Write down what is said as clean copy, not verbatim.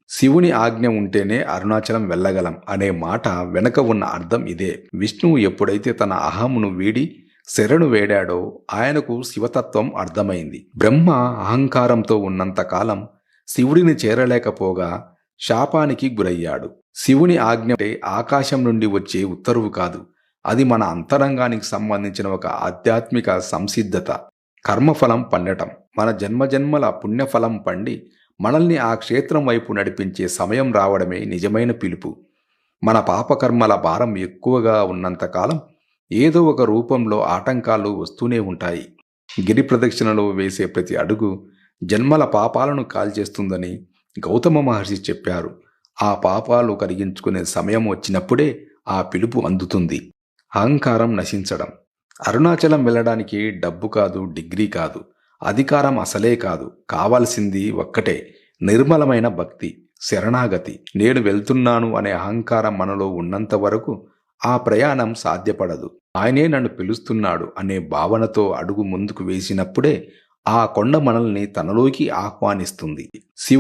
శివుని ఆజ్ఞ ఉంటేనే అరుణాచలం వెళ్ళగలం అనే మాట వెనక ఉన్న అర్థం ఇదే. విష్ణువు ఎప్పుడైతే తన అహమును వీడి శరణు వేడాడో ఆయనకు శివతత్వం అర్థమైంది. బ్రహ్మ అహంకారంతో ఉన్నంతకాలం శివుడిని చేరలేకపోగా శాపానికి గురయ్యాడు. శివుని ఆజ్ఞ అంటే ఆకాశం నుండి వచ్చే ఉత్తర్వు కాదు. అది మన అంతరంగానికి సంబంధించిన ఒక ఆధ్యాత్మిక సంసిద్ధత. కర్మఫలం పండటం, మన జన్మజన్మల పుణ్యఫలం పండి మనల్ని ఆ క్షేత్రం వైపు నడిపించే సమయం రావడమే నిజమైన పిలుపు. మన పాపకర్మల భారం ఎక్కువగా ఉన్నంతకాలం ఏదో ఒక రూపంలో ఆటంకాలు వస్తూనే ఉంటాయి. గిరి ప్రదక్షిణలో వేసే ప్రతి అడుగు జన్మల పాపాలను కాల్చేస్తుందని గౌతమ మహర్షి చెప్పారు. ఆ పాపాలు కరిగించుకునే సమయం వచ్చినప్పుడే ఆ పిలుపు అందుతుంది. అహంకారం నశించడం. అరుణాచలం వెళ్ళడానికి డబ్బు కాదు, డిగ్రీ కాదు, అధికారం అసలే కాదు. కావాల్సింది ఒక్కటే, నిర్మలమైన భక్తి, శరణాగతి. నేను వెళ్తున్నాను అనే అహంకారం మనలో ఉన్నంత వరకు ఆ ప్రయాణం సాధ్యపడదు. ఆయనే నన్ను పిలుస్తున్నాడు అనే భావనతో అడుగు ముందుకు వేసినప్పుడే ఆ కొండ మనల్ని తనలోకి ఆహ్వానిస్తుంది. శివుని